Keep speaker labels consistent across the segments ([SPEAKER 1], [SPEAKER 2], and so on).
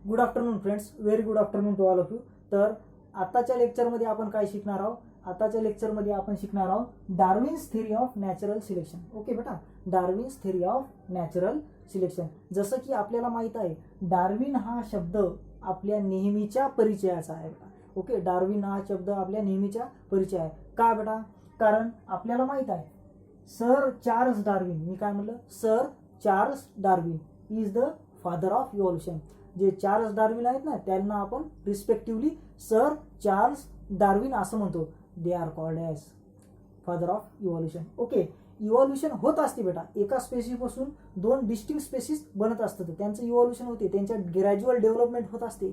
[SPEAKER 1] Good afternoon friends, very good afternoon to all of you. तर आताच्या लेक्चरमध्ये आपण काय शिकणार आहोत? आताच्या लेक्चरमध्ये आपण शिकणार आहोत Darwin's theory of natural selection. Okay बेटा, Darwin's theory of natural selection. जसं की आपल्याला माहित आहे, डार्विन हा शब्द आपल्या नेहमीच्या परिचयाचा आहे बेटा. ओके, डार्विन हा शब्द आपल्या नेहमीच्या परिचय आहे. का बेटा? कारण आपल्याला माहित आहे सर चार्ल्स डार्विन, मी काय म्हणलं, sir Charles Darwin is the father of evolution. जे चार्ल्स डार्विन आहेत ना, त्यांना आपण रिस्पेक्टिव्हली सर चार्ल्स डार्विन असं म्हणतो. They are called as father of evolution. Okay, evolution होत असते बेटा, एका स्पेसीपासून दोन डिस्टिंक्ट स्पेसीस बनत असतात, त्यांचं इव्हॉल्युशन होते, त्यांच्या ग्रॅज्युअल डेव्हलपमेंट होत असते.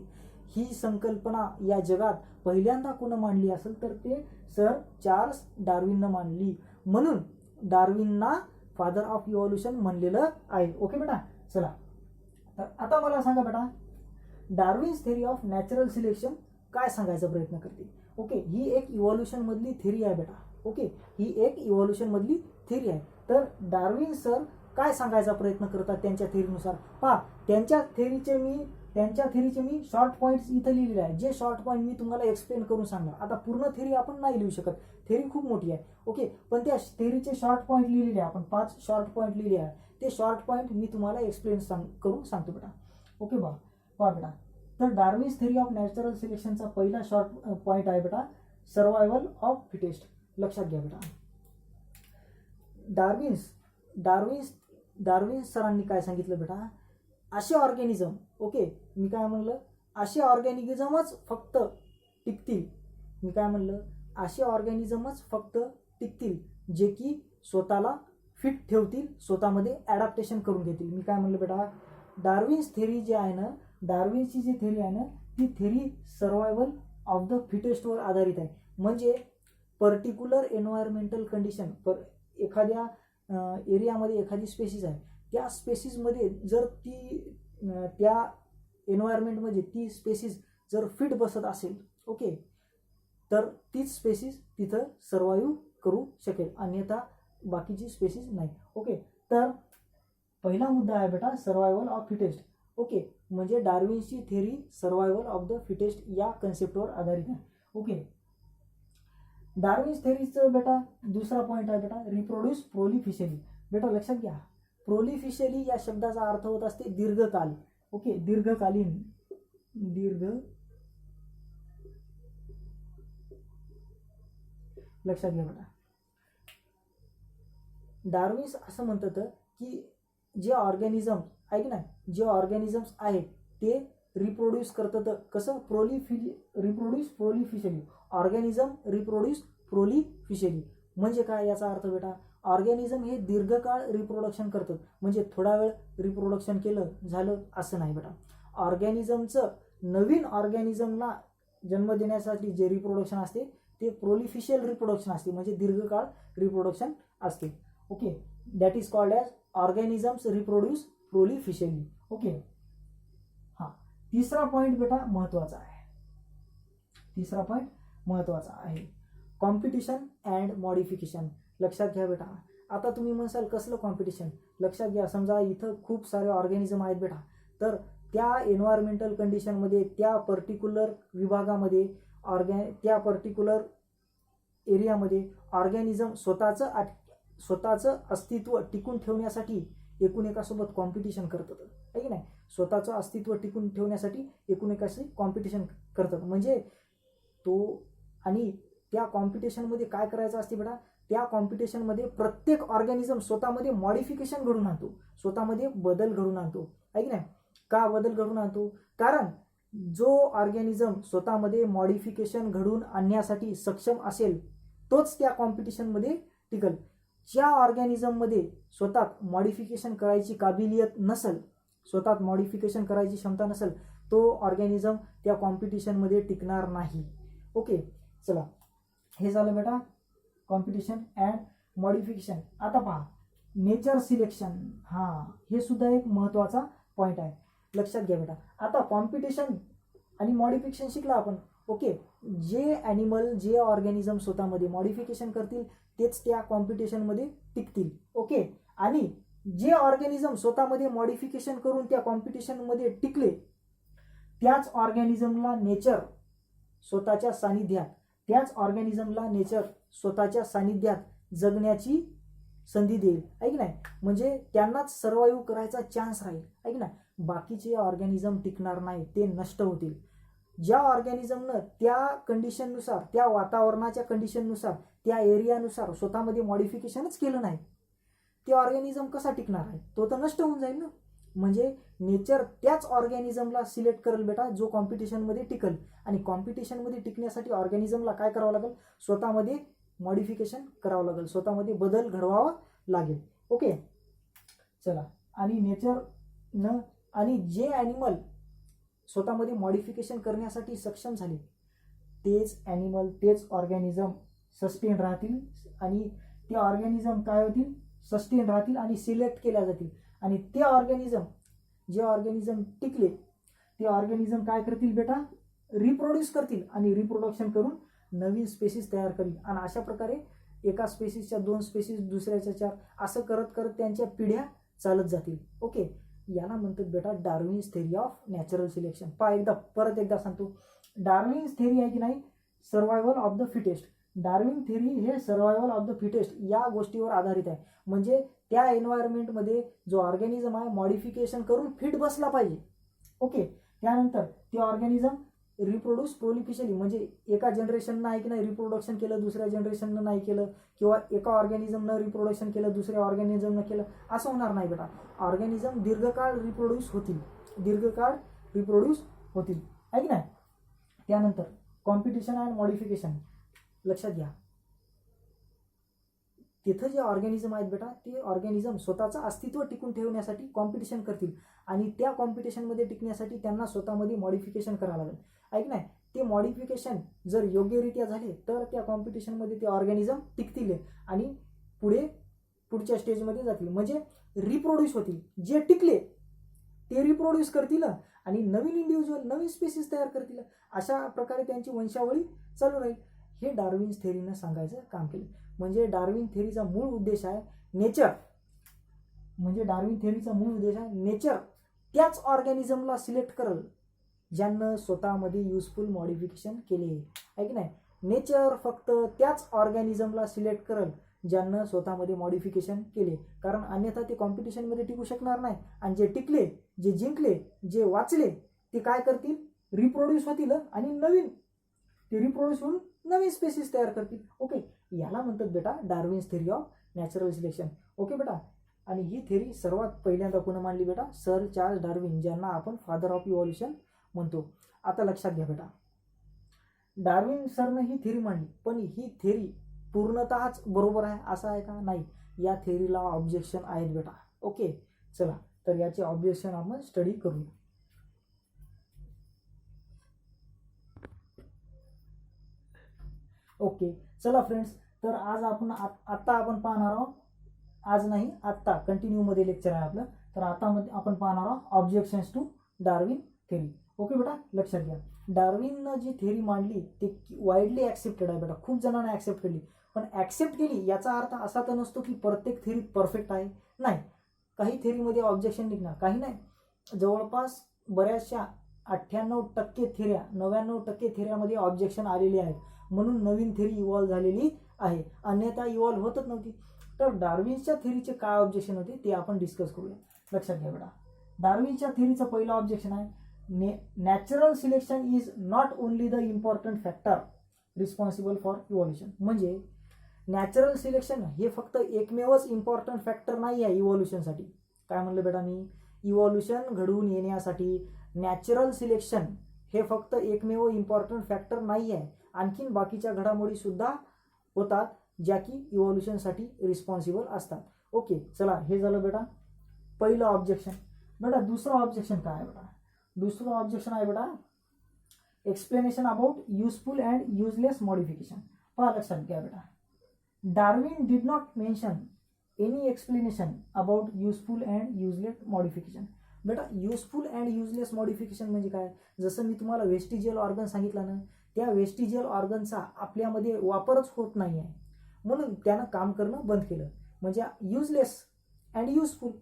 [SPEAKER 1] ही संकल्पना या जगात पहिल्यांदा कोण मांडली असेल तर ते सर चार्ल्स डार्विननं मांडली. म्हणून डार्विनना फादर ऑफ इव्हॉल्युशन म्हणलेलं आहे. ओके बेटा, चला तर आता मला सांगा बेटा, Darwin's theory of natural selection काय सांगायचा प्रयत्न करते? ओके, ही एक इव्हॉल्युशन मधली थेरी आहे बेटा. ओके, ही एक इव्हॉल्युशन मधली थेरी आहे. तर डार्विन सर काय सांगायचा प्रयत्न करतात त्यांच्या थेरीनुसार? पहा, त्यांच्या थेरीचे मी शॉर्ट पॉईंट्स इथं लिहिलेले आहे. जे शॉर्ट पॉईंट मी तुम्हाला एक्सप्लेन करून सांगणार. आता पूर्ण थेरी आपण नाही लिहू शकत, थेरी खूप मोठी आहे. ओके, पण त्या थेरीचे शॉर्ट पॉईंट लिहिलेले आहे, आपण 5 शॉर्ट पॉईंट लिहिले आहे. ते शॉर्ट पॉईंट मी तुम्हाला एक्सप्लेन करून सांगतो बेटा. ओके पहा बेटा, तर डार्विन्स थेरी ऑफ नॅचरल सिलेक्शनचा पहिला शॉर्ट पॉईंट आहे बेटा, सर्वायवल ऑफ फिटेस्ट. लक्षात घ्या बेटा, डार्विन्स सरांनी काय सांगितलं बेटा, असे ऑर्गॅनिझम, ओके मी काय म्हणलं, असे ऑर्गॅनिझमच फक्त टिकतील. मी काय म्हणलं, असे ऑर्गॅनिझमच फक्त टिकतील जे की स्वतःला फिट ठेवतील, स्वतःमध्ये ॲडॅप्टेशन करून घेतील. मी काय म्हणलं बेटा, डार्विन्स थेरी जी आहे ना, डार्विनची जी थेरी आहे ना, ती थेरी सर्वायवल ऑफ द फिटेस्टवर आधारित आहे. म्हणजे पर्टिक्युलर एन्व्हायरमेंटल कंडिशन, एखाद्या एरियामध्ये एखादी स्पेसीस आहे, त्या स्पेसीसमध्ये जर त्या एन्व्हायरमेंटमध्ये ती स्पेसीस जर फिट बसत असेल, ओके, तर तीच स्पेसीस तिथं सर्वाईव्ह करू शकेल, अन्यथा बाकीची स्पेसीस नाही. ओके, तर पहिला मुद्दा आहे बेटा सर्वायवल ऑफ फिटेस्ट. ओके, म्हणजे डार्विनची theory survival of the fittest या कन्सेप्टवर आधारित आहे. ओके, डार्विन्स थेरीचं बेटा दुसरा पॉईंट आहे बेटा, रिप्रोड्यूस प्रोलिफिशियली. बेटा लक्षात घ्या, प्रोलिफिशियली या शब्दाचा अर्थ होत असते दीर्घकाल. ओके, दीर्घकालीन, लक्षात घ्या बेटा. डार्विन्स असं म्हणतात की जे ऑर्गॅनिझम ऐक ना, जे ऑर्गॅनिझम्स आहेत ते रिप्रोड्यूस करतात. कसं? रिप्रोड्यूस प्रोलिफिशियली. ऑर्गॅनिझम रिप्रोड्यूस प्रोलिफिशियली म्हणजे काय याचा अर्थ बेटा, ऑर्गॅनिझम हे दीर्घकाळ रिप्रोडक्शन करतात. म्हणजे थोडा वेळ रिप्रोडक्शन केलं झालं असं नाही बेटा. ऑर्गॅनिझमचं नवीन ऑर्गॅनिझमला जन्म देण्यासाठी जे रिप्रोडक्शन असते ते प्रोलिफिशियल रिप्रोडक्शन असते, म्हणजे दीर्घकाळ रिप्रोडक्शन असते. Okay, that is called as organisms reproduce prolifically. Okay, हां, तिसरा पॉईंट बेटा महत्त्वाचा आहे. तिसरा पॉईंट महत्त्वाचा आहे, कॉम्पिटिशन अँड मॉडिफिकेशन. लक्षात घ्या बेटा. आता तुम्ही म्हणसाल कसलं कॉम्पिटिशन? लक्षात घ्या, समजा इथं खूप सारे ऑर्गॅनिझम आहेत बेटा, तर त्या एन्व्हायरमेंटल कंडिशनमध्ये, त्या पर्टिक्युलर विभागामध्ये, त्या पर्टिक्युलर एरियामध्ये ऑर्गॅनिझम स्वतःचं अस्तित्व टिकून ठेवण्यासाठी एकूण एकासोबत कॉम्पिटिशन करतात, आहे की नाही? स्वतःचं अस्तित्व टिकून ठेवण्यासाठी एकूण एकाशी कॉम्पिटिशन करतात. म्हणजे तो, आणि त्या कॉम्पिटिशनमध्ये काय करायचं असते बेटा, त्या कॉम्पिटिशनमध्ये प्रत्येक ऑर्गॅनिझम स्वतःमध्ये मॉडिफिकेशन घडून आणतो, स्वतःमध्ये बदल घडून आणतो, आहे की नाही? का बदल घडून आणतो? कारण जो ऑर्गॅनिझम स्वतःमध्ये मॉडिफिकेशन घडून आणण्यासाठी सक्षम असेल तोच त्या कॉम्पिटिशनमध्ये टिकल. ज्या ऑर्गॅनिझममध्ये स्वतः मॉडिफिकेशन करायची काबिलियत नसेल, स्वतः मॉडिफिकेशन करायची क्षमता नसेल, तो ऑर्गॅनिझम त्या कॉम्पिटिशनमध्ये टिकणार नाही. ओके, चला हे झालं बेटा कॉम्पिटिशन अँड मॉडिफिकेशन. आता पहा नेचर सिलेक्शन. हां, हे सुद्धा एक महत्त्वाचा पॉईंट आहे. लक्षात घ्या बेटा. आता कॉम्पिटिशन आणि मॉडिफिकेशन शिकला आपण. ओके, जे ॲनिमल, जे ऑर्गॅनिझम स्वतःमध्ये मॉडिफिकेशन करतील तेच त्या कॉम्पिटिशनमध्ये टिकतील. ओके, आणि जे ऑर्गॅनिझम स्वतःमध्ये मॉडिफिकेशन करून त्या कॉम्पिटिशनमध्ये टिकले त्याच ऑर्गॅनिझमला नेचर स्वतःच्या सानिध्यात जगण्याची संधी देईल, आहे की नाही. म्हणजे त्यांनाच सर्वाईव्ह करायचा चान्स राहील, आहे की नाही. बाकीचे ऑर्गॅनिझम टिकणार नाही, ते नष्ट होतील. ज्या ऑर्गॅनिझमनं त्या कंडिशननुसार, त्या वातावरणाच्या कंडिशननुसार, त्या एरियानुसार स्वतःमध्ये मॉडिफिकेशनच केलं नाही, ते ऑर्गॅनिझम कसा टिकणार आहे, तो तर नष्ट होऊन जाईल ना. म्हणजे नेचर त्याच ऑर्गॅनिझमला सिलेक्ट करेल बेटा जो कॉम्पिटिशनमध्ये टिकल. आणि कॉम्पिटिशनमध्ये टिकण्यासाठी ऑर्गॅनिझमला काय करावं लागेल, स्वतःमध्ये मॉडिफिकेशन करावं लागेल, स्वतःमध्ये बदल घडवावा लागेल. ओके, चला. आणि नेचरनं आणि जे ॲनिमल स्वतःमध्ये मॉडिफिकेशन करण्यासाठी सक्षम झाले तेच ॲनिमल, तेच ऑर्गॅनिझम सस्टेन राहतील. आणि ते ऑर्गॅनिझम काय होतील, सस्टेन राहतील आणि सिलेक्ट केल्या जातील. आणि ते ऑर्गॅनिझम, जे ऑर्गॅनिझम टिकले ते ऑर्गॅनिझम काय करतील बेटा, रिप्रोड्यूस करतील आणि रिप्रोडक्शन करून नवीन स्पेसिस तयार करतील. आणि अशा प्रकारे एका स्पेसिसच्या 2 स्पेसिस, दुसऱ्याच्या 4, असं करत करत त्यांच्या पिढ्या चालत जातील. ओके, याला म्हणतात बेटा Darwin's theory of natural selection. परत एकदा सांगतो, डार्विन्स थेरी आहे की नाही, survival of the fittest. Darwin theory हे सर्वायवल ऑफ द फिटेस्ट या गोष्टीवर आधारित आहे. म्हणजे त्या एन्व्हायरमेंटमध्ये जो ऑर्गॅनिझम आहे मॉडिफिकेशन करून फिट बसला पाहिजे. ओके, त्यानंतर ते ऑर्गॅनिझम रिप्रोड्यूस प्रोलिफिशियली, म्हणजे एका जनरेशननं आहे की नाही रिप्रोडक्शन केलं, दुसऱ्या जनरेशननं नाही केलं, किंवा एका ऑर्गॅनिझमनं रिप्रोडक्शन केलं, दुसऱ्या ऑर्गॅनिझमनं केलं, असं होणार नाही बेटा. ऑर्गॅनिझम दीर्घकाळ रिप्रोड्यूस होतील, आहे की नाही. त्यानंतर कॉम्पिटिशन अँड मॉडिफिकेशन लक्षात घ्या. तिथं जे ऑर्गॅनिझम आहेत बेटा, ते ऑर्गॅनिझम स्वतःचं अस्तित्व टिकून ठेवण्यासाठी कॉम्पिटिशन करतील. आणि त्या कॉम्पिटिशनमध्ये टिकण्यासाठी त्यांना स्वतःमध्ये मॉडिफिकेशन करावं लागेल, आहे की नाही. ते मॉडिफिकेशन जर योग्यरित्या झाले तर त्या कॉम्पिटिशनमध्ये ते ऑर्गॅनिझम टिकतील आणि पुढच्या स्टेजमध्ये जातील. म्हणजे रिप्रोड्यूस होतील. जे टिकले ते रिप्रोड्यूस करतील आणि नवीन इंडिव्हिज्युअल, नवीन स्पेसिस तयार करतील. अशा प्रकारे त्यांची वंशावळी चालू राहील. हे डार्विन्स थेरीनं सांगायचं काम केलं. म्हणजे डार्विन थेरीचा मूळ उद्देश आहे नेचर त्याच ऑर्गॅनिझमला सिलेक्ट करल ज्यांनं स्वतःमध्ये युजफुल मॉडिफिकेशन केले, आहे की नाही. नेचर फक्त त्याच ऑर्गॅनिझमला सिलेक्ट करल ज्यांनं स्वतःमध्ये मॉडिफिकेशन केले. कारण अन्यथा ते कॉम्पिटिशनमध्ये टिकू शकणार नाही. आणि जे टिकले, जे जिंकले, जे वाचले, ते काय करतील, रिप्रोड्यूस होतील आणि रिप्रोड्यूस होऊन नवीन स्पेसिस तयार करतील. ओके, याला म्हणतात बेटा Darwin's theory of natural selection. Okay बेटा. आणि ही थेरी सर्वात पहिल्यांदा कोण मांडली बेटा, सर चार्ल्स डार्विन, ज्यांना आपण फादर ऑफ इव्हॉल्युशन म्हणतो. आता लक्षात घ्या बेटा, डार्विन सरनं ही थेरी मांडली, पण ही थेरी पूर्णतःच बरोबर आहे असं आहे का, नाही. या थेरीला ऑब्जेक्शन आहेत बेटा. ओके, चला तर याचे ऑब्जेक्शन आपण स्टडी करूया. ओके, चला फ्रेंड्स, तर आज आत्ता आपण पाहणार आहोत, आज नाही आत्ता कंटिन्यूमध्ये लेक्चर आहे आपलं. तर आता आपण पाहणार आहोत objections to Darwin theory. Okay बेटा, लक्षात घ्या. डार्विननं जी थेरी मांडली ते वाईडली ॲक्सेप्टेड आहे बेटा, खूप जणांना ॲक्सेप्ट केली. पण ॲक्सेप्ट केली याचा अर्थ असा तर नसतो की प्रत्येक थेरी परफेक्ट आहे, नाही. काही थेरीमध्ये ऑब्जेक्शन निघणार, काही नाही. जवळपास बऱ्याचशा 98% थेऱ्या, 99% थेऱ्यामध्ये ऑब्जेक्शन आलेले आहेत. म्हणून नवीन थेरी इव्हॉल्व्ह झालेली आहे, अन्यथा इव्हॉल्व्ह होतच नव्हती. तर डार्विनच्या थेरीचे काय ऑब्जेक्शन होते ते आपण डिस्कस करूया. लक्षात घ्या बेटा, डार्विनच्या थेरीचं पहिलं ऑब्जेक्शन आहे, natural selection is not only the important factor responsible for evolution. म्हणजे नॅचरल सिलेक्शन हे फक्त एकमेवच इम्पॉर्टंट फॅक्टर नाही आहे इव्हॉल्युशनसाठी. काय म्हणलं बेटा मी, इव्हॉल्युशन घडवून येण्यासाठी नॅचरल सिलेक्शन हे फक्त एकमेव इम्पॉर्टंट फॅक्टर नाही आहे. आणखीन बाकीच्या घडामोडी सुद्धा होतात ज्या की इव्हॉल्युशनसाठी रिस्पॉन्सिबल असतात. ओके, चला हे झालं बेटा पहिलं ऑब्जेक्शन. बेटा दुसरं ऑब्जेक्शन काय आहे बेटा, दुसरं ऑब्जेक्शन आहे बेटा explanation about useful and useless modification. पहा लक्षात घ्या बेटा, Darwin did not mention any explanation about useful and useless modification. बेटा युजफुल अँड युजलेस मॉडिफिकेशन म्हणजे काय, जसं मी तुम्हाला वेस्टिजियल ऑर्गन सांगितलं ना, त्या वेस्टिजियल ऑर्गनचा आपल्यामध्ये वापरच होत नाही आहे, म्हणून त्यानं काम करणं बंद केलं. म्हणजे युजलेस अँड युजफुल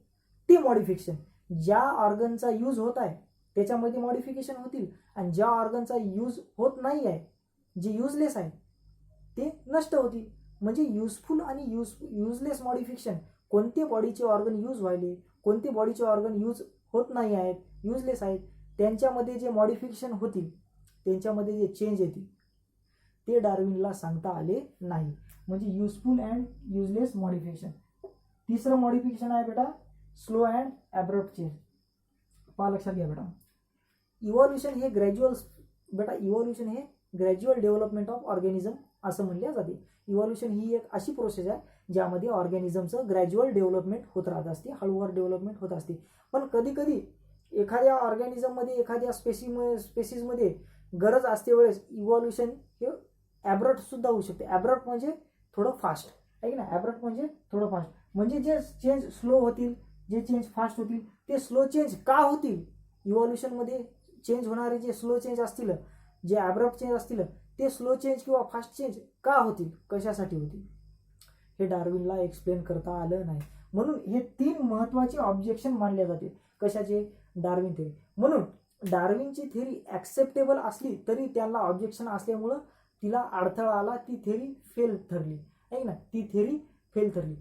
[SPEAKER 1] ते मॉडिफिकेशन, ज्या ऑर्गनचा यूज होत आहे त्याच्यामध्ये मॉडिफिकेशन होतील, आणि ज्या ऑर्गनचा यूज होत नाही आहे, जे युजलेस आहे ते नष्ट होतील. म्हणजे युजफुल आणि युजलेस मॉडिफिकेशन, कोणते बॉडीचे ऑर्गन यूज व्हायले, कोणते बॉडीचे ऑर्गन यूज होत नाही आहेत, युजलेस आहेत, त्यांच्यामध्ये जे मॉडिफिकेशन होतील, त्यांच्यामध्ये जे चेंज येतील, ते डार्विनला सांगता आले नाही. म्हणजे युजफुल अँड युजलेस मॉडिफिकेशन. तिसरं मॉडिफिकेशन आहे बेटा स्लो अँड ॲब्रप्ट चेंज. पहा लक्षात घ्या बेटा, इव्हॉल्युशन हे इव्हॉल्युशन हे ग्रॅज्युअल डेव्हलपमेंट ऑफ ऑर्गॅनिझम असं म्हणले जाते. इव्हॉल्युशन ही एक अशी प्रोसेस आहे ज्यामध्ये ऑर्गॅनिझमचं ग्रॅज्युअल डेव्हलपमेंट होत राहत असते, हळूवार डेव्हलपमेंट होत असते. पण कधी कधी एखाद्या ऑर्गॅनिझममध्ये, एखाद्या स्पेसिसमध्ये गरज असते वेळेस इव्हॉल्युशन हे ॲब्रप्ट सुद्धा होऊ शकते. ॲब्रप्ट म्हणजे थोडं फास्ट आहे की ना, ॲब्रप्ट म्हणजे थोडं फास्ट. म्हणजे जे चेंज स्लो होतील, जे चेंज फास्ट होतील, ते स्लो चेंज का होतील, इव्हॉल्युशनमध्ये चेंज होणारे जे स्लो चेंज असतील, जे ॲब्रप्ट चेंज असतील, ते स्लो चेंज किंवा फास्ट चेंज का होतील, कशासाठी होतील, हे डार्विनला एक्सप्लेन करता आलं नाही. म्हणून हे 3 महत्त्वाचे ऑब्जेक्शन मानले जाते. कशाचे? Darwin theory. म्हणून डार्विनची थेरी ॲक्सेप्टेबल असली तरी त्यांना ऑब्जेक्शन असल्यामुळं तिला अडथळा आला, ती थेरी फेल ठरली आहे ना, ती थेरी फेल ठरली.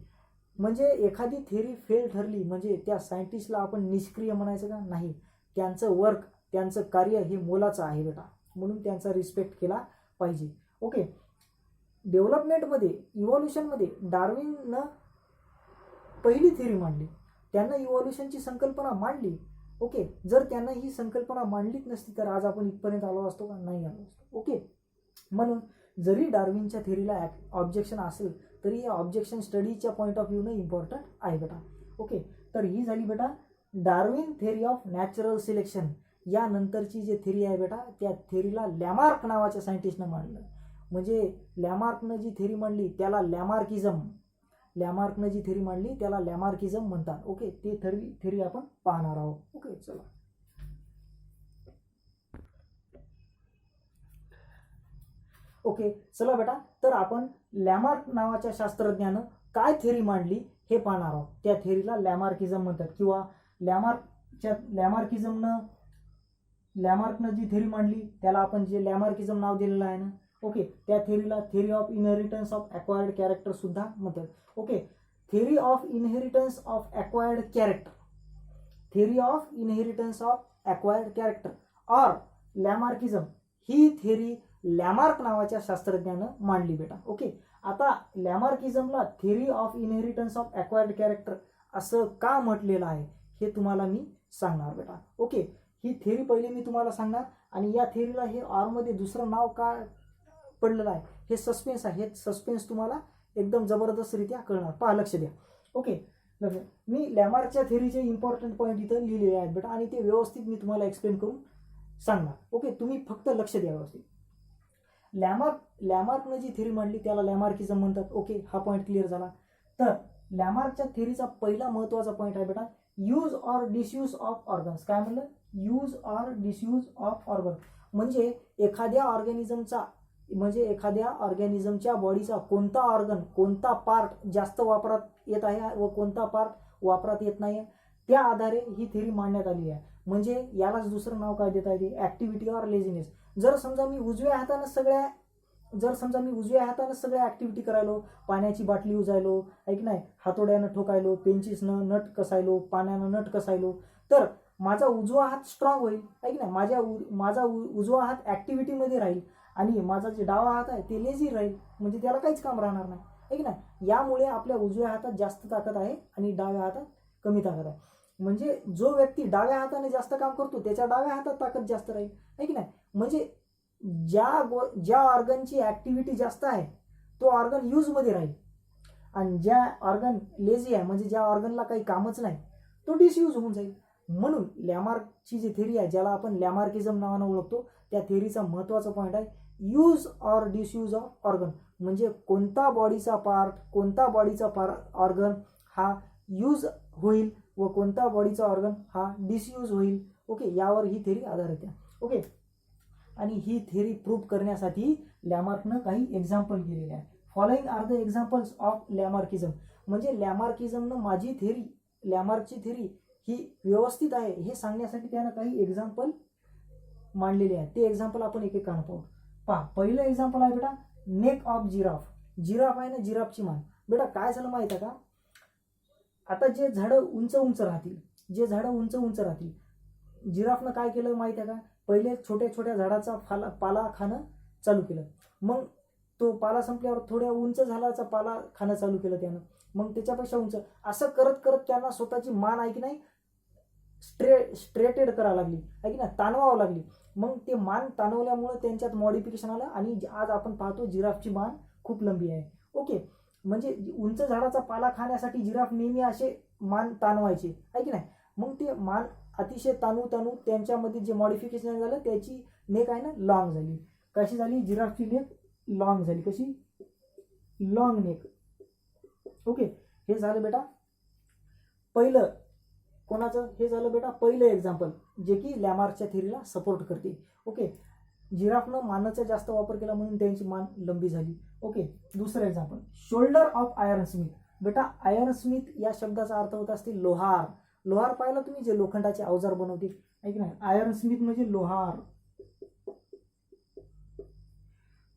[SPEAKER 1] म्हणजे एखादी थेरी फेल ठरली म्हणजे त्या सायंटिस्टला आपण निष्क्रिय म्हणायचं का? नाही. त्यांचं वर्क, त्यांचं कार्य हे मोलाचं आहे बेटा, म्हणून त्यांचा रिस्पेक्ट केला पाहिजे. ओके. डेव्हलपमेंटमध्ये, इव्हॉल्युशनमध्ये डार्विननं पहिली थेरी मांडली, त्यांना इव्हॉल्युशनची संकल्पना मांडली. ओके. जर त्यांना ही संकल्पना मांडलीच नसती तर आज आपण इथपर्यंत आलो असतो का? नाही आलो असतो. ओके. म्हणून जरी डार्विनच्या थेरीला ऑब्जेक्शन असेल तरी या ऑब्जेक्शन स्टडीच्या पॉईंट ऑफ व्ह्यूनं इम्पॉर्टंट आहे बेटा. ओके. तर ही झाली बेटा Darwin theory of natural selection. यानंतरची जी थेरी आहे बेटा, त्या थेरीला लॅमार्क नावाच्या सायंटिस्टनं मांडलं. म्हणजे लॅमार्कनं जी थेरी मांडली त्याला लॅमार्कनं जी थेरी मांडली त्याला लॅमार्किझम म्हणतात. ओके. ते थेरी आपण पाहणार आहोत. ओके. चला. ओके. चला बेटा, तर आपण लॅमार्क नावाच्या शास्त्रज्ञानं काय थेरी मांडली हे पाहणार आहोत. त्या थेरीला लॅमार्किझम म्हणतात, किंवा लॅमार्कनं जी थेरी मांडली त्याला आपण जे लॅमार्किझम नाव दिलेलं आहे ना, ओके, त्या थेरीला theory of inheritance of acquired character सुद्धा म्हणतात. Okay. Theory of inheritance of acquired character, theory of inheritance of acquired character or Lamarckism, ही थेरी लॅमार्क नावाच्या शास्त्रज्ञानं मांडली बेटा. ओके. आता लॅमार्किझमला theory of inheritance of acquired character असं का म्हटलेलं आहे हे तुम्हाला मी सांगणार बेटा. ओके. ही थेरी पहिली मी तुम्हाला सांगणार, आणि या थेरीला हे ऑरमध्ये दुसरं नाव का पडलेलं आहे हे सस्पेन्स आहे. हे सस्पेन्स तुम्हाला एकदम जबरदस्तरित्या कळणार. पहा, लक्ष द्या. ओके. मी लॅमार्कच्या थेरीचे इम्पॉर्टंट पॉईंट इथं लिहिलेले आहेत बेटा, आणि ते व्यवस्थित मी तुम्हाला एक्सप्लेन करून सांगणार. ओके. तुम्ही फक्त लक्ष द्या व्यवस्थित. लॅमार्कनं जी थेरी मांडली त्याला लॅमार्किझम म्हणतात. ओके. हा पॉईंट क्लिअर झाला. तर लॅमार्कच्या थेरीचा पहिला महत्त्वाचा पॉईंट आहे बेटा use or disuse of organs. काय म्हणलं? Use or disuse of organ. म्हणजे एखाद्या ऑर्गॅनिझमच्या बॉडीचा कोणता ऑर्गन, कोणता पार्ट जास्त वापरात येत आहे व कोणता पार्ट वापरात येत नाही, त्या आधारे ही थेरी मांडण्यात आली आहे. म्हणजे यालाच दुसरं नाव काय देता येते? Activity or laziness. जर समजा मी उजव्या हातानं सगळ्या ॲक्टिव्हिटी करायलो, पाण्याची बाटली उजायलो, ऐक नाही, हातोड्यानं ठोकायलो, पेन्चिसनं नट कसायलो, पाण्यानं नट कसायलो, तर माझा उजवा हात स्ट्रॉंग होईल, ऐक नाही, माझा उजवा हात ॲक्टिव्हिटीमध्ये राहील, आणि माझा जे डावा हात आहे ते लेझी राहील, म्हणजे त्याला काहीच काम राहणार नाही, ऐक ना. यामुळे आपल्या उजव्या हातात जास्त ताकद आहे आणि डाव्या हातात कमी ताकद आहे. म्हणजे जो व्यक्ती डाव्या हाताने जास्त काम करतो त्याच्या डाव्या हातात ताकद जास्त राहील, ऐक नाही. म्हणजे ज्या ऑर्गनची ॲक्टिव्हिटी जास्त आहे तो ऑर्गन यूजमध्ये राहील, आणि ज्या ऑर्गन लेझी आहे म्हणजे ज्या ऑर्गनला काही कामच नाही तो डिसयूज होऊन जाईल. म्हणून लॅमार्कची जी थेरी आहे, ज्याला आपण लॅमार्किझम नावानं ओळखतो, त्या थेरीचा महत्त्वाचा पॉईंट आहे use or disuse of organ. म्हणजे कोणता बॉडीचा ऑर्गन हा यूज होईल व कोणता बॉडीचा ऑर्गन हा डिसयूज होईल. ओके. यावर ही थेरी आधारित आहे. ओके. आणि ही थेरी प्रूव्ह करण्यासाठी लॅमार्कनं काही एक्झाम्पल केलेले आहे. Following are the examples of Lamarckism. म्हणजे लॅमार्किझमनं लॅमार्कची थेरी ही व्यवस्थित आहे हे सांगण्यासाठी त्यानं काही एक्झाम्पल मांडलेले आहे. ते एक्झाम्पल आपण एक एक कान पाहू. पहा, पहिलं एक्झाम्पल आहे बेटा नेक ऑफ जिराफ. जिराफ आहे ना, जिराफची मान. बेटा काय झालं माहिती आहे का, आता जे झाडं उंच उंच राहतील, जिराफनं काय केलं माहिती आहे का, पहिले छोट्या छोट्या झाडाचा पाला खाणं चालू केलं. मग तो पाला संपल्यावर थोड्या उंच झाडाचा पाला खाणं चालू केलं त्यानं. मग त्याच्यापेक्षा उंच, असं करत करत त्यांना स्वतःची मान आहे की नाही स्ट्रेटेड करावं लागली, आहे की नाही, ताणवावं लागली. मग ते मान ताणवल्यामुळे त्यांच्यात मॉडिफिकेशन आलं आणि आज आपण पाहतो जिराफची मान खूप लंबी आहे. ओके, म्हणजे उंच झाडाचा पाला खाण्यासाठी जिराफ नेहमी असे मान ताणवायचे, आहे की नाही. मग ते मान अतिशय ताणू त्यांच्यामध्ये जे मॉडिफिकेशन झालं त्याची नेक आहे ना लॉंग झाली. कशी झाली, जिराफची नेक लॉंग झाली. कशी, लॉंग नेक. ओके, हे झालं बेटा पहिलं कोणाचं, हे झालं बेटा पहिलं एक्झाम्पल जे की लॅमार्कच्या थेरीला सपोर्ट करते. ओके, जिराफनं मानाचा जास्त वापर केला म्हणून त्यांची मान लंबी झाली. ओके, दुसरं example shoulder of iron Smith. बेटा आयर्न स्मिथ या शब्दाचा अर्थ होत असते लोहार. लोहार पाहिलं तुम्ही, जे लोखंडाचे अवजार बनवते, आहे की नाही. आयर्न स्मिथ म्हणजे लोहार.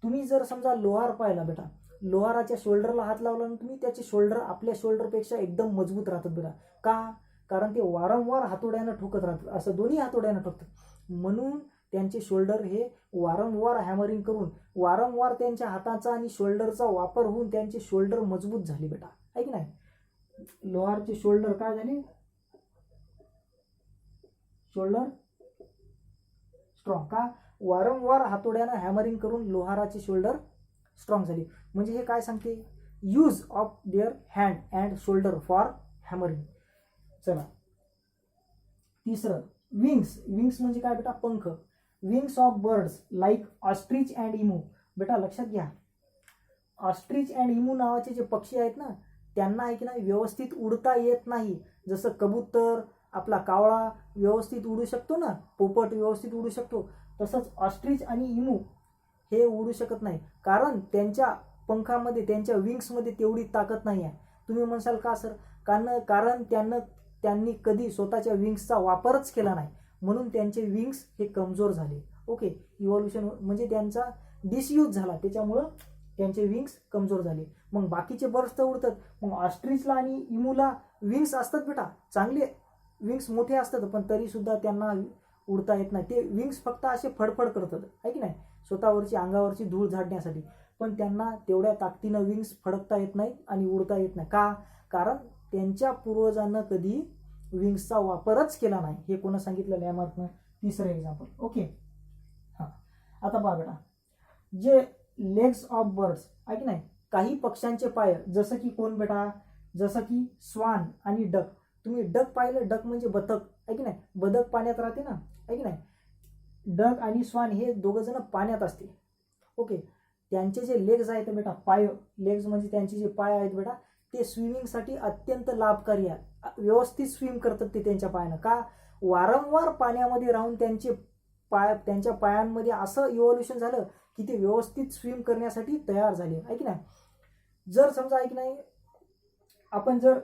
[SPEAKER 1] तुम्ही जर समजा लोहार पाहिला बेटा, लोहाराच्या शोल्डरला हात लावला ना तुम्ही, त्याचे शोल्डर आपल्या शोल्डरपेक्षा एकदम मजबूत राहतात बेटा. का, कारण ते वारंवार हातोड्यानं ठोकत राहतात, असं दोन्ही हातोड्यानं ठोकतात, म्हणून त्यांचे शोल्डर हे वारंवार हॅमरिंग करून वारंवार त्यांच्या हाताचा आणि शोल्डरचा वापर होऊन त्यांचे शोल्डर मजबूत झाले बेटा, आहे की नाही. लोहारचे शोल्डर काय झाले, शोल्डर स्ट्रॉंग. का, वारंवार हातोड्यानं हॅमरिंग करून लोहाराचे शोल्डर स्ट्रॉंग झाले. म्हणजे हे काय सांगते, use of their hand and shoulder for hammering. चला तिसरं विंग्स. विंग्स म्हणजे काय बेटा, पंख. Wings of birds like ostrich and emu. बेटा लक्षात घ्या, ऑस्ट्रिच अँड इमू नावाचे जे पक्षी आहेत ना, त्यांना आहे की नाही व्यवस्थित उडता येत नाही. जसं कबूतर, आपला कावळा व्यवस्थित उडू शकतो ना, पोपट व्यवस्थित उडू शकतो, तसंच ऑस्ट्रिच आणि इमू हे उडू शकत नाही, कारण त्यांच्या पंखामध्ये, त्यांच्या विंग्समध्ये तेवढी ताकद नाही आहे. तुम्ही म्हणसाल का सर, कारण त्यांनी कधी स्वतःच्या विंग्सचा वापरच केला नाही, म्हणून त्यांचे विंग्स हे कमजोर झाले. ओके, इव्हॉल्युशन म्हणजे त्यांचा डिसयूज झाला, त्याच्यामुळं त्यांचे विंग्स कमजोर झाले. मग बाकीचे बर्ड्स तर उडतात, मग ऑस्ट्रिचला आणि इमूला विंग्स असतात बेटा, चांगले विंग्स मोठे असतात, पण तरी सुद्धा त्यांना उडता येत नाही. ते विंग्स फक्त असे फडफड करतात, आहे की नाही, स्वतःवरची अंगावरची धूळ झाडण्यासाठी, पण त्यांना तेवढ्या ताकदीनं विंग्स फडकता येत नाही आणि उडता येत नाही. का, कारण त्यांच्या पूर्वजांना कधी विंग्सचा वापरच केला नाही. हे कोणा सांगितलं, लॅमार्कनं. तिसरं एक्झाम्पल. ओके, हां, आता पहा बेटा, जे लेग्स ऑफ बर्ड्स, आहे की नाही, काही पक्ष्यांचे पाय, जसं की कोण बेटा, जसं की स्वान आणि डक. तुम्ही डक पाहिलं, डक म्हणजे बदक, आहे की नाही, बदक पाण्यात राहते ना, आहे की नाही. डक आणि स्वान हे दोघं जण पाण्यात असते. ओके, त्यांचे जे लेग्स आहेत बेटा, पाय, लेग्स म्हणजे त्यांचे जे पाय आहेत बेटा, ते स्विमिंगसाठी अत्यंत लाभकारी आहेत. व्यवस्थित स्विम करतात ते त्यांच्या पायानं. का, वारंवार पाण्यामध्ये राहून त्यांच्या पायांमध्ये असं इव्हॉल्युशन झालं की ते व्यवस्थित स्विम करण्यासाठी तयार झाले, आहे की नाही. जर समजा, आहे की नाही, आपण जर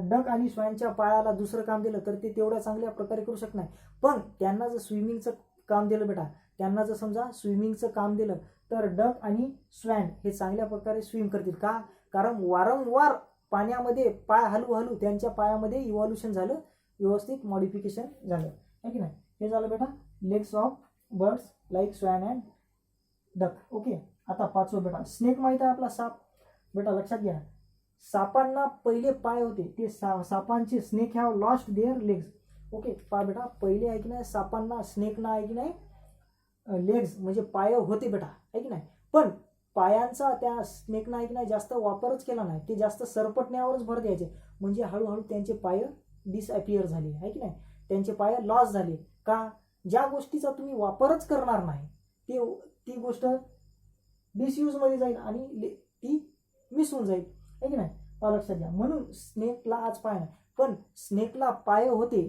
[SPEAKER 1] डक आणि स्वानच्या पायाला दुसरं काम दिलं तर ते तेवढ्या चांगल्या प्रकारे करू शकत नाही. पण त्यांना जर स्विमिंगचं काम दिलं बेटा, त्यांना जर समजा स्विमिंगचं काम दिलं तर डक आणि स्वॅन हे चांगल्या प्रकारे स्विम करतील. का, कारण वारंवार पाण्यामध्ये पाय हलू त्यांच्या पायामध्ये इव्हॉल्युशन झालं, व्यवस्थित मॉडिफिकेशन झालं, आहे की नाही. हे झालं बेटा legs of birds like swan and duck. Okay, आता पाचवं बेटा स्नेक. माहिती आहे आपला साप. बेटा लक्षात घ्या, सापांना पहिले पाय होते, ते सापांचे snake have lost their legs. Okay, पहा बेटा, पहिले आहे की नाही सापांना, स्नेकना आहे की नाही लेग्स म्हणजे पाय होते बेटा, आहे की नाही, पण पायांचा त्या स्नेकना आहे की नाही जास्त वापरच केला नाही. ते जास्त सरपटण्यावरच भर द्यायचे, म्हणजे हळूहळू त्यांचे पाय डिसअपिअर झाले, आहे की नाही, त्यांचे पाय लॉस झाले. का, ज्या गोष्टीचा तुम्ही वापरच करणार नाही ती गोष्ट डिसयूजमध्ये जाईल आणि ती मिस होऊन जाईल, आहे की नाही. लक्षात घ्या, म्हणून स्नेकला आज पाय नाही, पण स्नेकला पाय होते.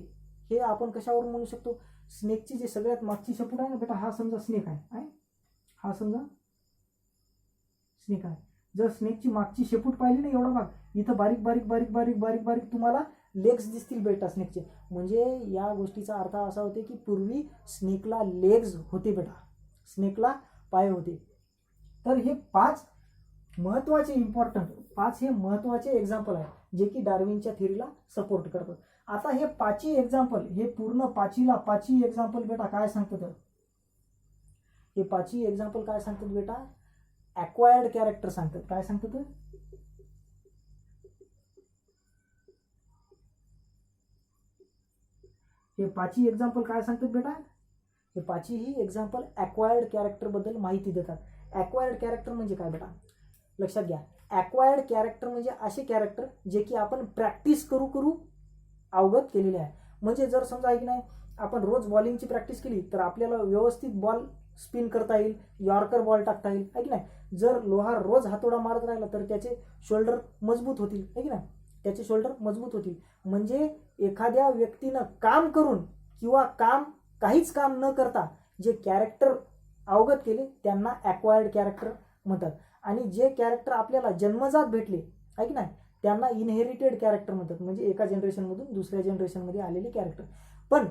[SPEAKER 1] हे आपण कशावरून म्हणू शकतो, स्नेकची जी सगळ्यात मागची शेपूट आहे ना बेटा, हा समजा स्नेक आहे, हा समजा स्नेक आहे. जर स्नेकची मागची शेपूट पाहिली ना, एवढा भाग, इथं बारीक बारीक बारीक बारीक बारीक बारीक तुम्हाला लेग्स दिसतील बेटा स्नेकचे. म्हणजे या गोष्टीचा अर्थ असा होते की पूर्वी स्नेकला लेग्स होते बेटा, स्नेकला पाय होते. तर हे 5 महत्त्वाचे हे महत्त्वाचे एक्झाम्पल आहे जे की डार्विनच्या थिअरीला सपोर्ट करतात. आता हे 5ही एक्झाम्पल, हे पूर्ण 5ही एक्झाम्पल बेटा काय सांगतात, हे 5ही एक्झाम्पल काय सांगतात बेटा, ॲक्वायर्ड कॅरेक्टर सांगतात. काय सांगतात, हे 5ही एक्झाम्पल काय सांगतात बेटा, हे 5ही एक्झाम्पल ॲक्वायर्ड कॅरेक्टर बद्दल माहिती देतात. ॲक्वायर्ड कॅरेक्टर म्हणजे काय बेटा, लक्षात घ्या. ॲक्वायर्ड कॅरेक्टर म्हणजे असे कॅरेक्टर जे की आपण प्रॅक्टिस करू अवगत केलेले आहे. म्हणजे जर समजा आहे की नाही आपण रोज बॉलिंगची प्रॅक्टिस केली तर आपल्याला व्यवस्थित बॉल स्पिन करता येईल, यॉर्कर बॉल टाकता येईल, आहे की नाही. जर लोहार रोज हातोडा मारत राहिला तर त्याचे शोल्डर मजबूत होतील, आहे की नाही, त्याचे शोल्डर मजबूत होतील. म्हणजे एखाद्या व्यक्तीनं काम करून किंवा काहीच काम न करता जे कॅरेक्टर अवगत केले त्यांना ॲक्वायर्ड कॅरेक्टर म्हणतात. आणि जे कॅरेक्टर आपल्याला जन्मजात भेटले, आहे की नाही, त्यांना इनहेरिटेड कॅरेक्टर म्हणतात. म्हणजे एका जनरेशनमधून दुसऱ्या जनरेशनमध्ये आलेले कॅरेक्टर. पण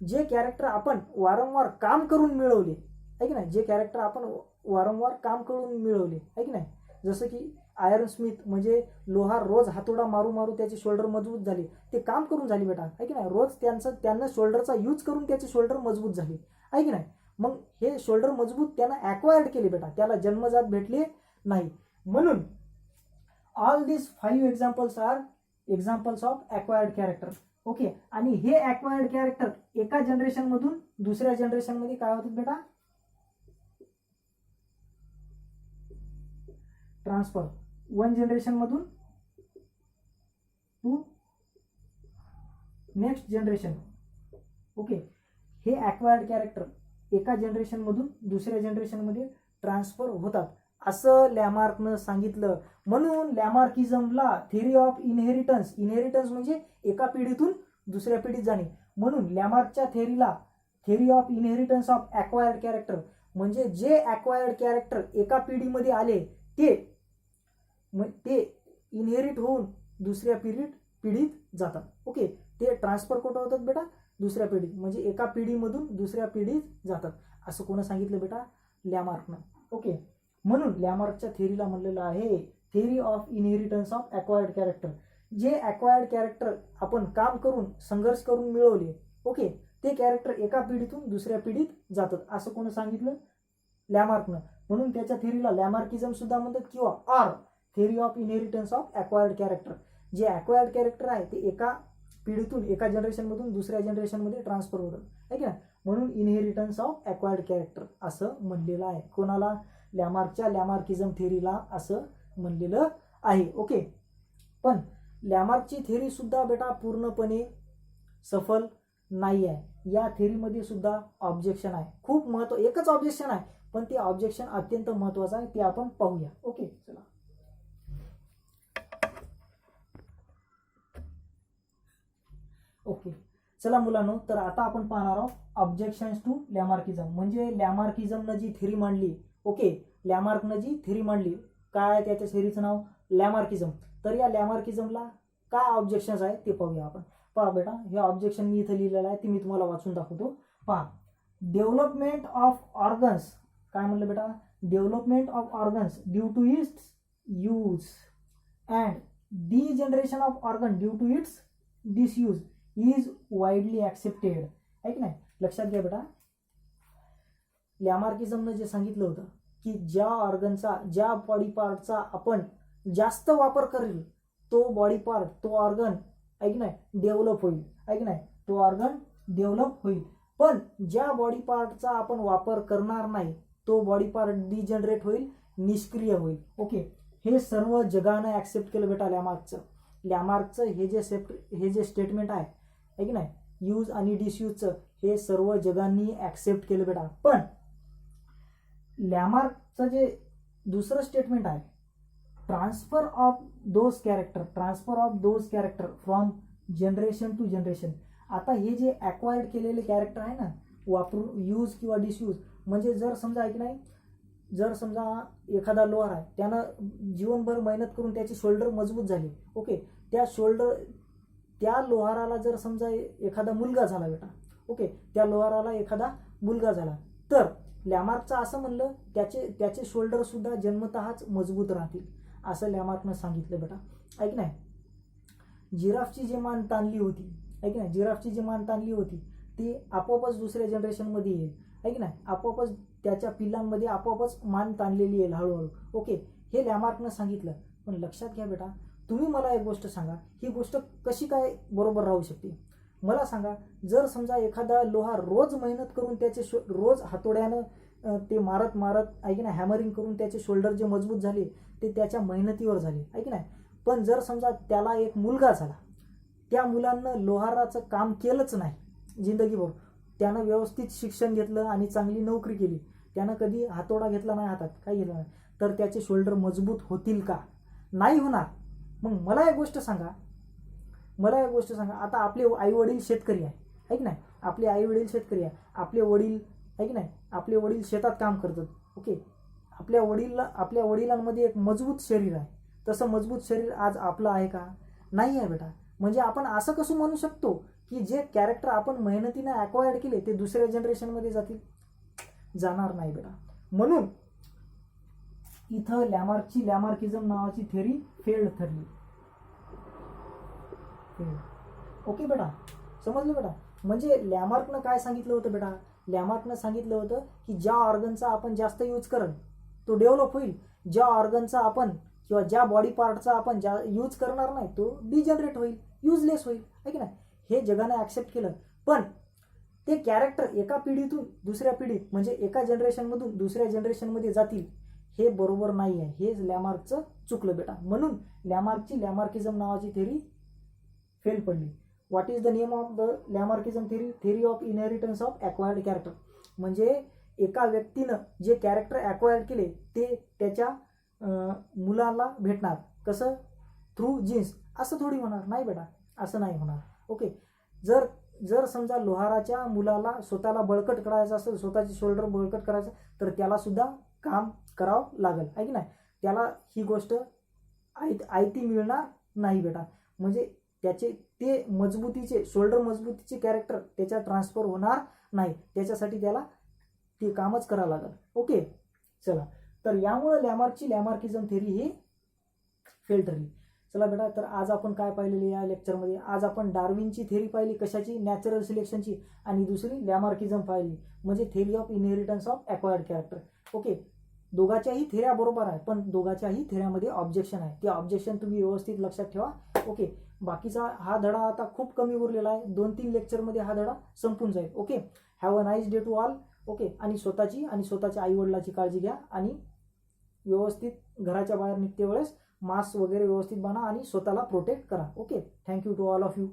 [SPEAKER 1] जे कॅरेक्टर आपण वारंवार काम करून मिळवले, आहे की नाही, जे कॅरेक्टर आपण वारंवार काम करून मिळवले, आहे की नाही, जसं की आयरन स्मिथ म्हणजे लोहार रोज हातोडा मारू त्याचे शोल्डर मजबूत झाले, ते काम करून झाले बेटा, आहे की नाही. रोज त्यांना शोल्डरचा यूज करून त्याचे शोल्डर मजबूत झाले, आहे की नाही. मग हे शोल्डर मजबूत त्यांना ॲक्वायर्ड केले बेटा, त्याला जन्मजात भेटले नाही. म्हणून all this 5 examples are examples of acquired character. Okay. आणि हे ॲक्वायर्ड कॅरेक्टर एका जनरेशनमधून दुसऱ्या जनरेशनमध्ये काय होतात बेटा, ट्रान्सफर. 1 जनरेशनमधून टू नेक्स्ट जनरेशन. ओके. हे ॲक्वायर्ड कॅरेक्टर एका जनरेशनमधून दुसऱ्या जनरेशनमध्ये ट्रान्सफर होतात असं लॅमार्कनं सांगितलं. म्हणून लॅमार्किझमला थिअरी ऑफ इनहेरिटन्स म्हणजे एका पिढीतून दुसऱ्या पिढीत जाणे, म्हणून लॅमार्कच्या theory of inheritance of acquired character म्हणजे जे ॲक्वायर्ड कॅरेक्टर एका पिढीमध्ये आले ते इनहेरिट होऊन दुसऱ्या पिढीत जातात. ओके. ते ट्रान्सफर कुठं होतात बेटा, दुसऱ्या पिढीत. म्हणजे एका पिढीमधून दुसऱ्या पिढीत जातात असं कोण सांगितलं बेटा, लॅमार्कनं. ओके. म्हणून लॅमार्कच्या थिअरीला म्हणलेलं आहे theory of inheritance of acquired character. जे ॲक्वायर्ड कॅरेक्टर आपण काम करून संघर्ष करून मिळवले, ओके, ते कॅरेक्टर एका पिढीतून दुसऱ्या पिढीत जातात असं कोण सांगितलं, लॅमार्कनं. म्हणून त्याच्या थिअरीला लॅमार्किझम सुद्धा म्हणतात किंवा or theory of inheritance of acquired character. जे ॲक्वायर्ड कॅरेक्टर आहे ते एका पिढीतून एका जनरेशनमधून दुसऱ्या जनरेशनमध्ये ट्रान्सफर होतं, आहे का. म्हणून इनहेरिटन्स ऑफ ॲक्वायर्ड कॅरेक्टर असं म्हणलेलं आहे. कोणाला, लॅमार्किझम थिअरीला असं म्हणलेलं आहे. ओके. पण लॅमार्कची थिअरी सुद्धा बेटा पूर्णपणे सफल नाही आहे. या थिअरीमध्ये सुद्धा ऑब्जेक्शन आहे. खूप एकच ऑब्जेक्शन आहे पण ते ऑब्जेक्शन अत्यंत महत्वाचं आहे, ते आपण पाहूया. ओके. चला. ओके. चला मुलांनो, तर आता आपण पाहणार आहोत ऑब्जेक्शन्स टू लॅमार्किझम. म्हणजे लॅमार्किझमनं जी थिअरी मांडली, ओके, लॅमार्कनं जी थिअरी मांडली, काय त्याच्या थिअरीचं नाव, लॅमार्किझम. तर या लॅमार्किझमला काय ऑब्जेक्शन्स आहे ते पाहूया आपण. पहा बेटा, हे ऑब्जेक्शन मी इथं लिहिलेलं आहे, ते मी तुम्हाला वाचून दाखवतो. पहा, डेव्हलपमेंट ऑफ ऑर्गन्स, काय म्हणलं बेटा, development of organs due to its use and degeneration of organ due to its disuse is widely accepted, आहे की नाही. लक्षात घ्या बेटा, लॅमार्किझमनं जे सांगितलं होतं की ज्या ऑर्गनचा, ज्या बॉडी पार्टचा आपण जास्त वापर करेल तो बॉडी पार्ट, तो ऑर्गन, आहे की नाही, डेव्हलप होईल, आहे की नाही, तो ऑर्गन डेव्हलप होईल. पण ज्या बॉडी पार्टचा आपण वापर करणार नाही तो बॉडी पार्ट डिजनरेट होईल, निष्क्रिय होईल. ओके. हे सर्व जगानं ॲक्सेप्ट केलं बेटा लॅमार्कचं हे जे स्टेटमेंट आहे की नाही, यूज आणि डिसयूजचं, हे सर्व जगांनी ॲक्सेप्ट केलं बेटा. पण लॅमार्कचं जे दुसरं स्टेटमेंट आहे, transfer of those character from generation to generation. आता हे जे ॲक्वायर्ड केलेले कॅरेक्टर आहे ना, वापरून यूज किंवा डिसयूज, म्हणजे जर समजा आहे की नाही, जर समजा एखादा लोअर आहे, त्यानं जीवनभर मेहनत करून त्याचे शोल्डर मजबूत झाले, ओके, त्या त्या लोहाराला जर समजा एखादा मुलगा झाला बेटा, ओके, त्या लोहाराला एखादा मुलगा झाला, तर लॅमार्कचं असं म्हणलं त्याचे शोल्डर सुद्धा जन्मतःच मजबूत राहतील, असं लॅमार्कनं सांगितलं बेटा. ऐक नाही, जिराफची जी मान ताणली होती, ऐक नाही, जिराफची जी मान ताणली होती ती आपोआपच दुसऱ्या जनरेशनमध्ये येईल, ऐक नाही, आपोआपच त्याच्या पिल्लांमध्ये आपोआपच मान ताणलेली येईल हळूहळू. ओके, हे लॅमार्कनं सांगितलं. पण लक्षात घ्या बेटा, तुम्ही मला एक गोष्ट सांगा, ही गोष्ट कशी काय बरोबर राहू शकते? मला सांगा, जर समजा एखादा लोहार रोज मेहनत करून त्याचे रोज हातोड्यानं ते मारत मारत ऐक ना हॅमरिंग करून त्याचे शोल्डर जे मजबूत झाले ते त्याच्या मेहनतीवर झाले, ऐक नाही. पण जर समजा त्याला एक मुलगा झाला, त्या मुलांना लोहाराचं काम केलंच नाही जिंदगीभर, त्यानं व्यवस्थित शिक्षण घेतलं आणि चांगली नोकरी केली, त्यानं कधी हातोडा घेतला नाही हातात, काही घेतलं नाही, तर त्याचे शोल्डर मजबूत होतील का? नाही होणार. मग मला एक गोष्ट सांगा, आता आपले आई वडील शेतकरी आहे, ऐक नाही, आपले आई वडील शेतकरी आहे, आपले वडील ऐक नाही, आपले वडील शेतात काम करतात. ओके, आपल्या वडिलांमध्ये एक मजबूत शरीर आहे, तसं मजबूत शरीर आज आपलं आहे का? नाही आहे बेटा. म्हणजे आपण असं कसं म्हणू शकतो की जे कॅरेक्टर आपण मेहनतीने ॲक्वायर्ड केले ते दुसऱ्या जनरेशनमध्ये जातील? जाणार नाही बेटा. म्हणून इथं लॅमार्किझम नावाची थेअरी फेल्ड ठरली. ओके बेटा, समजलं बेटा? म्हणजे लॅमार्कनं काय सांगितलं होतं बेटा? लॅमार्कनं सांगितलं होतं की ज्या ऑर्गनचा आपण जास्त यूज करल तो डेव्हलप होईल, ज्या ऑर्गनचा आपण किंवा ज्या बॉडी पार्टचा आपण यूज करणार नाही तो डिजनरेट होईल, युजलेस होईल, आहे की नाही? हे जगाने ॲक्सेप्ट केलं. पण ते कॅरेक्टर एका पिढीतून दुसऱ्या पिढीत म्हणजे एका जनरेशनमधून दुसऱ्या जनरेशनमध्ये जातील, हे बरोबर नाही आहे. हे लॅमार्कचं चुकलं बेटा. म्हणून लॅमार्किझम नावाची थेअरी फेल पडली. What is the name of the Lamarckism theory? Theory of inheritance of acquired character. म्हणजे एका व्यक्तीनं जे कॅरेक्टर ॲक्वायर्ड केले ते त्याच्या मुलाला भेटणार कसं? Through genes. असं थोडी होणार, नाही बेटा, असं नाही होणार. ओके, जर समजा लोहाराच्या मुलाला स्वतःला बळकट करायचं असेल, स्वतःचे शोल्डर बळकट करायचं, तर त्याला सुद्धा काम करावं लागेल, आहे की नाही? त्याला ही गोष्ट आयती मिळणार नाही बेटा. म्हणजे ते मजबूतीचे शोल्डर मजबूतीचे कॅरेक्टर त्याच्या ट्रान्सफर होणार नाही, त्याच्यासाठी त्याला ते कामच करावं लागेल. ओके, चला, तर यामुळे लॅमार्किझम थेअरी ही फेल ठरली. चला बेटा, तर आज आपण काय पाहिलेले या लेक्चरमध्ये? आज आपण डार्विनची थेअरी पाहिली, कशाची? नॅचरल सिलेक्शनची, आणि दुसरी लॅमार्किझम पाहिली, म्हणजे theory of inheritance of acquired character. Okay, दोघाच्याही थेऱ्या बरोबर आहे, पण दोघाच्याही थेऱ्यामध्ये ऑब्जेक्शन आहे. ते ऑब्जेक्शन तुम्ही व्यवस्थित लक्षात ठेवा. ओके, बाकीचा हा धडा आता खूप कमी उरलेला आहे, 2-3 लेक्चरमध्ये हा धडा संपून जाईल. Okay, have a nice day to all. Okay, आणि स्वतःच्या आईवडिलाची काळजी घ्या आणि व्यवस्थित घराच्या बाहेर निघते वेळेस मास्क वगैरे व्यवस्थित बांधा आणि स्वतःला प्रोटेक्ट करा. Okay, thank you to all of you.